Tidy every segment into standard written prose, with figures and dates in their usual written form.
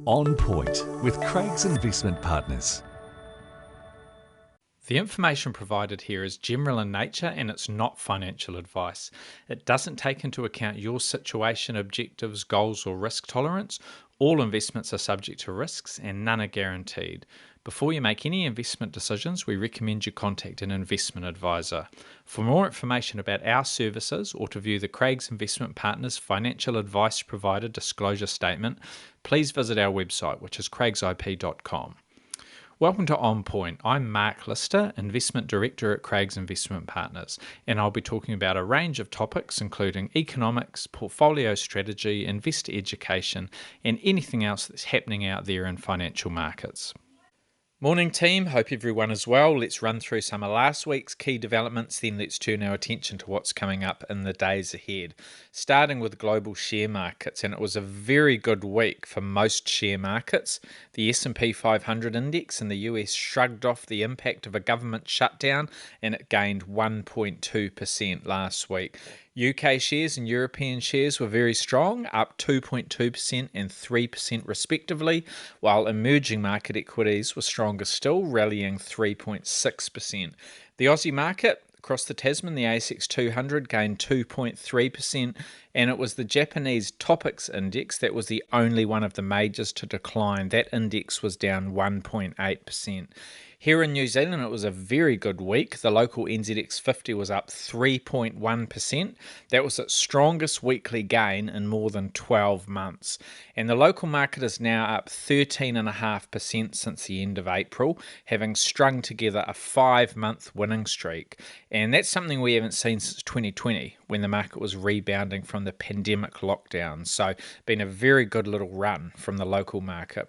On Point with Craig's Investment Partners. The information provided here is general in nature and it's not financial advice. It doesn't take into account your situation, objectives, goals, or risk tolerance. All investments are subject to risks and none are guaranteed. Before you make any investment decisions, we recommend you contact an investment advisor. For more information about our services or to view the Craig's Investment Partners financial advice provider disclosure statement, please visit our website, which is craigsip.com. Welcome to On Point. I'm Mark Lister, Investment Director at Craig's Investment Partners, and I'll be talking about a range of topics including economics, portfolio strategy, investor education, and anything else that's happening out there in financial markets. Morning team, hope everyone is well. Let's run through some of last week's key developments, then let's turn our attention to what's coming up in the days ahead. Starting with global share markets, and it was a very good week for most share markets. The S&P 500 index in the US shrugged off the impact of a government shutdown and it gained 1.2% last week. UK shares and European shares were very strong, up 2.2% and 3% respectively, while emerging market equities were stronger still, rallying 3.6%. The Aussie market across the Tasman, the ASX 200 gained 2.3%, and it was the Japanese Topix index that was the only one of the majors to decline. That index was down 1.8%. Here in New Zealand, it was a very good week. The local NZX 50 was up 3.1%. That was its strongest weekly gain in more than 12 months. And the local market is now up 13.5% since the end of April, having strung together a 5-month winning streak. And that's something we haven't seen since 2020, when the market was rebounding from the pandemic lockdown. So, been a very good little run from the local market.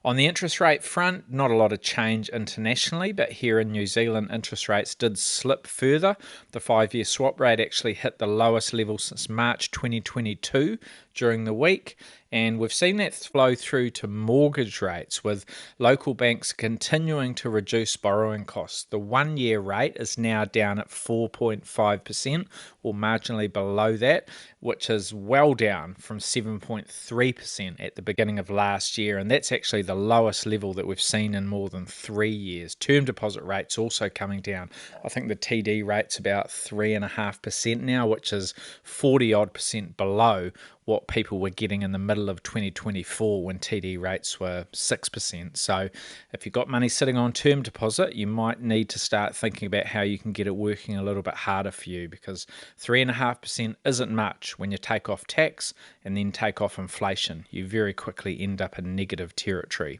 On the interest rate front, not a lot of change internationally, but here in New Zealand, interest rates did slip further. The 5-year swap rate actually hit the lowest level since March 2022 during the week, and we've seen that flow through to mortgage rates, with local banks continuing to reduce borrowing costs. The 1-year rate is now down at 4.5%, or marginally below that, which is well down from 7.3% at the beginning of last year, and that's actually the lowest level that we've seen in more than 3 years. Term deposit rates also coming down. I think the TD rate's about 3.5% now, which is 40% below what people were getting in the middle of 2024 when TD rates were 6%. So if you've got money sitting on term deposit, you might need to start thinking about how you can get it working a little bit harder for you, because 3.5% isn't much when you take off tax and then take off inflation. You very quickly end up in negative territory.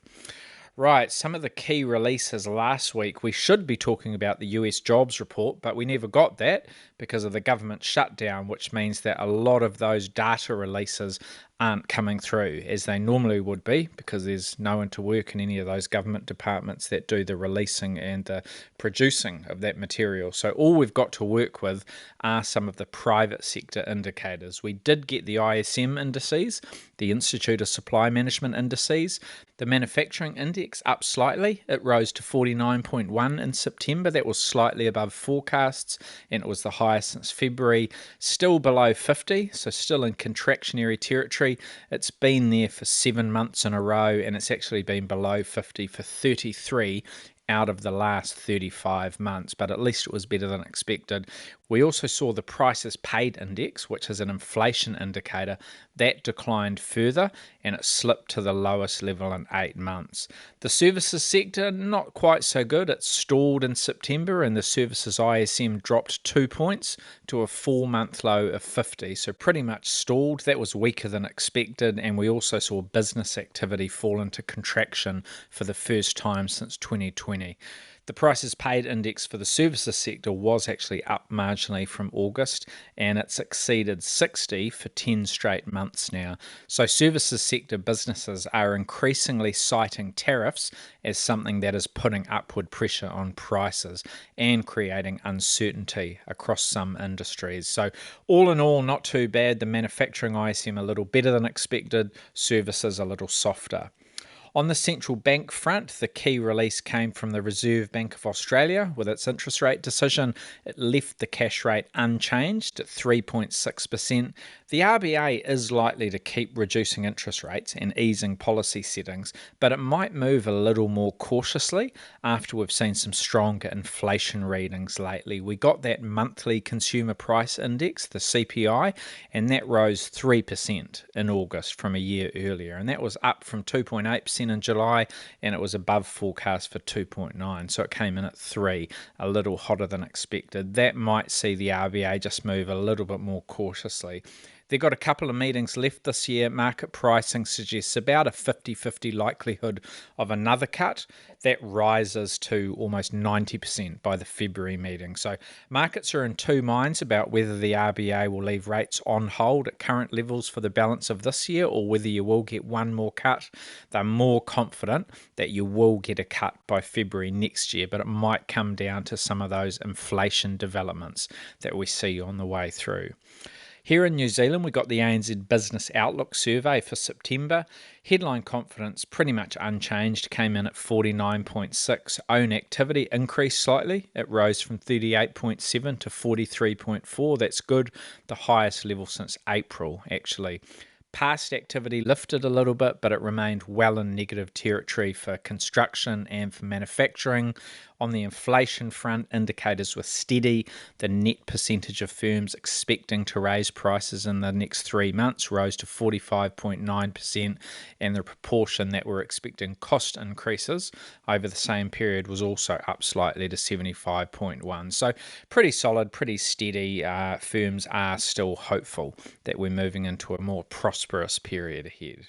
Right, some of the key releases last week. We should be talking about the US jobs report, but we never got that because of the government shutdown, which means that a lot of those data releases aren't coming through as they normally would be, because there's no one to work in any of those government departments that do the releasing and the producing of that material. So all we've got to work with are some of the private sector indicators. We did get the ISM indices, the Institute of Supply Management indices. The manufacturing index up slightly. It rose to 49.1 in September. That was slightly above forecasts, and it was the highest since February. Still below 50, so still in contractionary territory. It's been there for 7 months in a row, and it's actually been below 50 for 33 out of the last 35 months, but at least it was better than expected. We also saw the prices paid index, which is an inflation indicator, that declined further and it slipped to the lowest level in 8 months. The services sector, not quite so good. It stalled in September and the services ISM dropped 2 points to a 4-month low of 50, so pretty much stalled. That was weaker than expected, and we also saw business activity fall into contraction for the first time since 2020. The prices paid index for the services sector was actually up marginally from August, and it's exceeded 60 for 10 straight months now. So services sector businesses are increasingly citing tariffs as something that is putting upward pressure on prices and creating uncertainty across some industries. So all in all, not too bad. The manufacturing ISM a little better than expected, services a little softer. On the central bank front, the key release came from the Reserve Bank of Australia with its interest rate decision. It left the cash rate unchanged at 3.6%. The RBA is likely to keep reducing interest rates and easing policy settings, but it might move a little more cautiously after we've seen some stronger inflation readings lately. We got that monthly consumer price index, the CPI, and that rose 3% in August from a year earlier, and that was up from 2.8% in July, and it was above forecast for 2.9, so it came in at 3, a little hotter than expected. That might see the RBA just move a little bit more cautiously. They've got a couple of meetings left this year. Market pricing suggests about a 50-50 likelihood of another cut. That rises to almost 90% by the February meeting. So markets are in two minds about whether the RBA will leave rates on hold at current levels for the balance of this year or whether you will get one more cut. They're more confident that you will get a cut by February next year, but it might come down to some of those inflation developments that we see on the way through. Here in New Zealand, we got the ANZ Business Outlook survey for September. Headline confidence pretty much unchanged, came in at 49.6. Own activity increased slightly. It rose from 38.7 to 43.4. That's good. The highest level since April, actually. Past activity lifted a little bit, but it remained well in negative territory for construction and for manufacturing. On the inflation front, indicators were steady. The net percentage of firms expecting to raise prices in the next 3 months rose to 45.9%, and the proportion that were expecting cost increases over the same period was also up slightly to 75.1%. So pretty solid, pretty steady. Firms are still hopeful that we're moving into a more prosperous period ahead.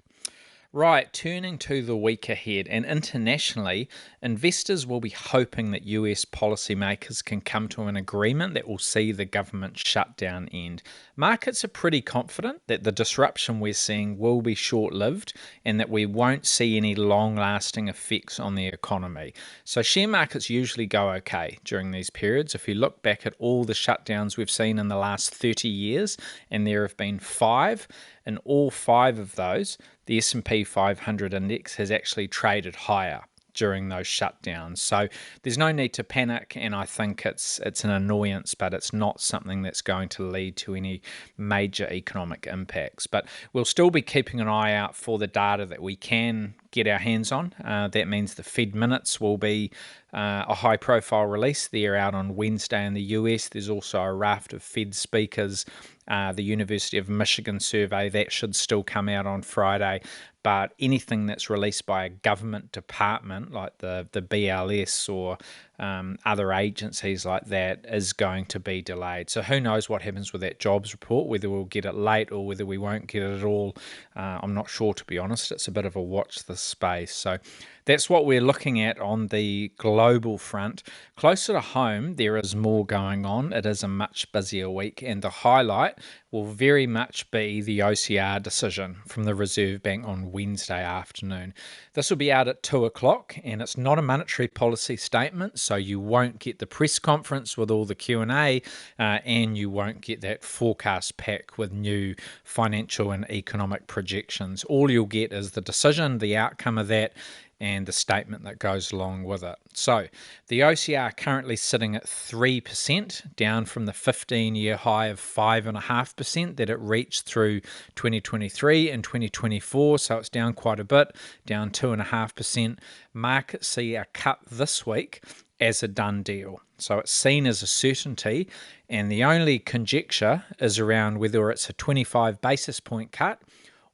Right, turning to the week ahead, and internationally, investors will be hoping that US policymakers can come to an agreement that will see the government shutdown end. Markets are pretty confident that the disruption we're seeing will be short-lived and that we won't see any long-lasting effects on the economy. So share markets usually go okay during these periods. If you look back at all the shutdowns we've seen in the last 30 years, and there have been 5, in all 5 of those, the S&P 500 index has actually traded higher during those shutdowns. So there's no need to panic, and I think it's an annoyance, but it's not something that's going to lead to any major economic impacts. But we'll still be keeping an eye out for the data that we can get our hands on. That means the Fed minutes will be a high-profile release. They're out on Wednesday in the US. There's also a raft of Fed speakers. The University of Michigan survey, that should still come out on Friday. But anything that's released by a government department like the BLS or other agencies like that is going to be delayed. So who knows what happens with that jobs report, whether we'll get it late or whether we won't get it at all. I'm not sure, to be honest. It's a bit of a watch this space. So that's what we're looking at on the global front. Closer to home, there is more going on. It is a much busier week, and the highlight will very much be the OCR decision from the Reserve Bank on Wednesday afternoon. This will be out at 2 o'clock, and it's not a monetary policy statement, so you won't get the press conference with all the Q&A, and you won't get that forecast pack with new financial and economic projections. All you'll get is the decision, the outcome of that, and the statement that goes along with it. So the OCR currently sitting at 3%, down from the 15-year high of 5.5% that it reached through 2023 and 2024. So it's down quite a bit, down 2.5%. Markets see a cut this week as a done deal. So it's seen as a certainty, and the only conjecture is around whether it's a 25 basis point cut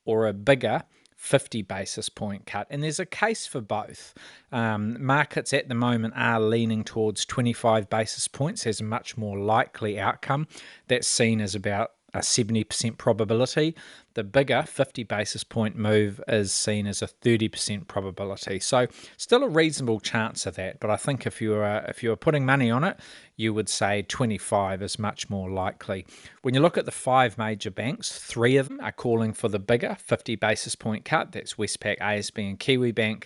or a bigger 50 basis point cut, and there's a case for both. Markets at the moment are leaning towards 25 basis points as a much more likely outcome. That's seen as about a 70% probability. The bigger 50 basis point move is seen as a 30% probability. So still a reasonable chance of that, but I think if you were putting money on it, you would say 25 is much more likely. When you look at the 5 major banks, 3 of them are calling for the bigger 50 basis point cut. That's Westpac, ASB and Kiwibank.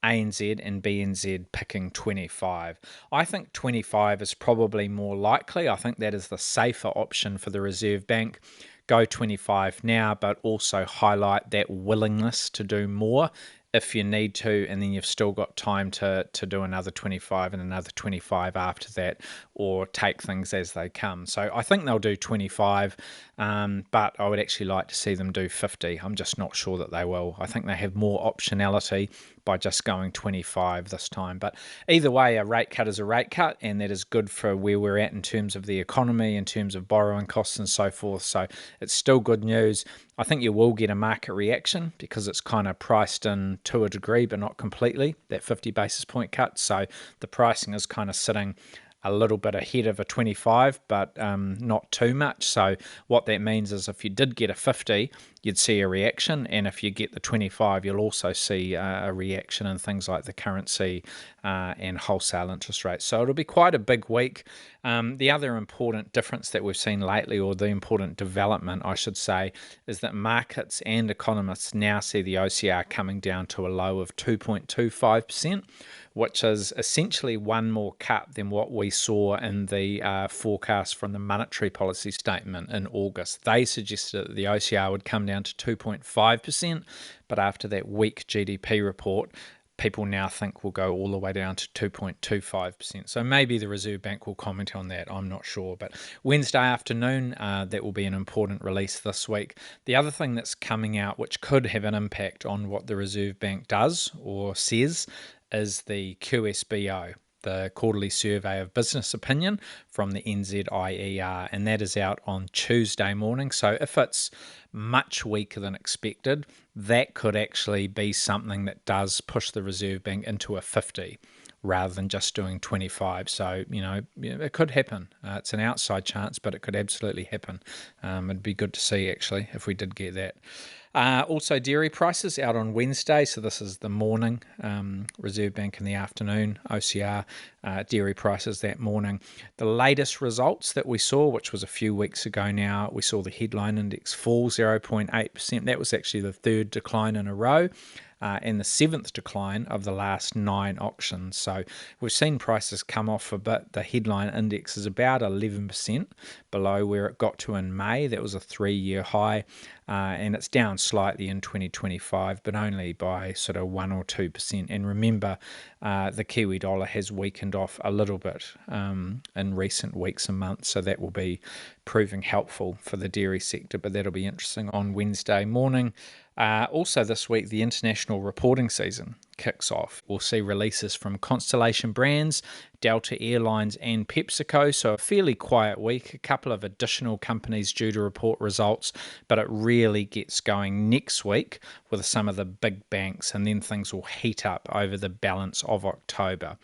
ANZ and BNZ picking 25. I think 25 is probably more likely. I think that is the safer option for the Reserve Bank. Go 25 now, but also highlight that willingness to do more if you need to, and then you've still got time to do another 25 and another 25 after that, or take things as they come. So I think they'll do 25, but I would actually like to see them do 50. I'm just not sure that they will. I think they have more optionality by just going 25 this time. But either way, a rate cut is a rate cut, and that is good for where we're at in terms of the economy, in terms of borrowing costs and so forth. So it's still good news. I think you will get a market reaction because it's kind of priced in to a degree, but not completely, that 50 basis point cut. So the pricing is kind of sitting a little bit ahead of a 25, but not too much. So what that means is if you did get a 50, you'd see a reaction, and if you get the 25, you'll also see a reaction in things like the currency and wholesale interest rates. So it'll be quite a big week. The other important difference that we've seen lately, or the important development, I should say, is that markets and economists now see the OCR coming down to a low of 2.25%, which is essentially one more cut than what we saw in the forecast from the monetary policy statement in August. They suggested that the OCR would come down to 2.5%, but after that weak GDP report, people now think will go all the way down to 2.25%. So maybe the Reserve Bank will comment on that. I'm not sure. But Wednesday afternoon, that will be an important release this week. The other thing that's coming out, which could have an impact on what the Reserve Bank does or says, is the QSBO, the Quarterly Survey of Business Opinion from the NZIER, and that is out on Tuesday morning. So if it's much weaker than expected, that could actually be something that does push the Reserve Bank into a 50 rather than just doing 25. So, it could happen. It's an outside chance, but it could absolutely happen. It'd be good to see, actually, if we did get that. Also, dairy prices out on Wednesday. So this is the morning, Reserve Bank in the afternoon, OCR, dairy prices that morning. The latest results that we saw, which was a few weeks ago now, we saw the headline index fall 0.8%. That was actually the third decline in a row. And the seventh decline of the last 9 auctions. So we've seen prices come off a bit. The headline index is about 11% below where it got to in May. That was a 3-year high. And it's down slightly in 2025, but only by sort of 1 or 2%. And remember, the Kiwi dollar has weakened off a little bit in recent weeks and months, so that will be proving helpful for the dairy sector, but that'll be interesting on Wednesday morning. Also this week, the international reporting season kicks off. We'll see releases from Constellation Brands, Delta Airlines and PepsiCo, so a fairly quiet week. A couple of additional companies due to report results, but it really gets going next week with some of the big banks, and then things will heat up over the balance of October.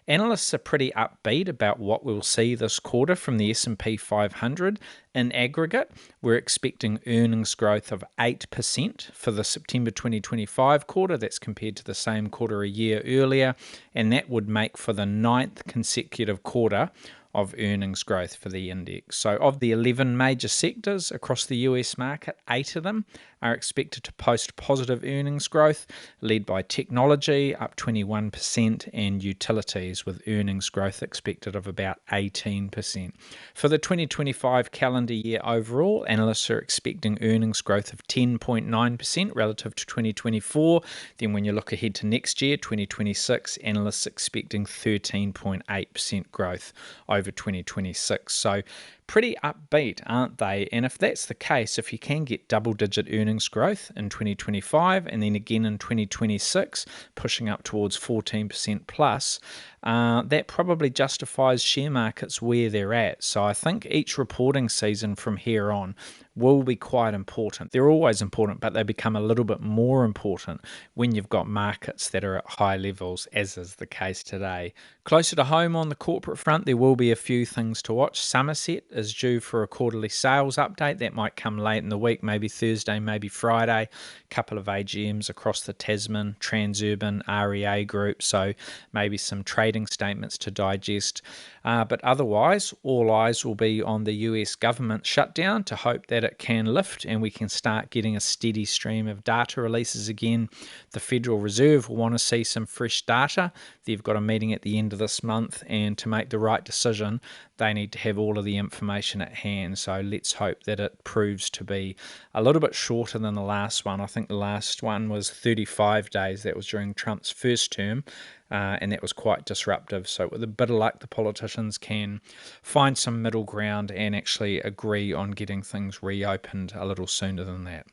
Analysts are pretty upbeat about what we'll see this quarter from the S&P 500. In aggregate, we're expecting earnings growth of 8% for the September 2025 quarter. That's compared to the same quarter a year earlier, and that would make for the 9th consecutive quarter of earnings growth for the index. So of the 11 major sectors across the US market, 8 of them are expected to post positive earnings growth, led by technology up 21% and utilities with earnings growth expected of about 18%. For the 2025 calendar year overall, analysts are expecting earnings growth of 10.9% relative to 2024. Then when you look ahead to next year, 2026, analysts expecting 13.8% growth over 2026. So pretty upbeat, aren't they? And if that's the case, if you can get double-digit earnings growth in 2025 and then again in 2026, pushing up towards 14% plus, that probably justifies share markets where they're at. So I think each reporting season from here on will be quite important. They're always important, but they become a little bit more important when you've got markets that are at high levels, as is the case today. Closer to home on the corporate front, there will be a few things to watch. Somerset is due for a quarterly sales update. That might come late in the week, maybe Thursday, maybe Friday. A couple of AGMs across the Tasman, Transurban, REA Group, so maybe some trading statements to digest. But otherwise, all eyes will be on the US government shutdown to hope that it can lift and we can start getting a steady stream of data releases again. The Federal Reserve will want to see some fresh data. They've got a meeting at the end of this month, and to make the right decision, they need to have all of the information at hand. So let's hope that it proves to be a little bit shorter than the last one. I think the last one was 35 days. That was during Trump's first term. And that was quite disruptive. So with a bit of luck, the politicians can find some middle ground and actually agree on getting things reopened a little sooner than that.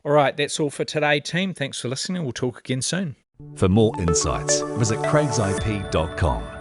All right, that's all for today, team. Thanks for listening. We'll talk again soon. For more insights, visit craigsip.com.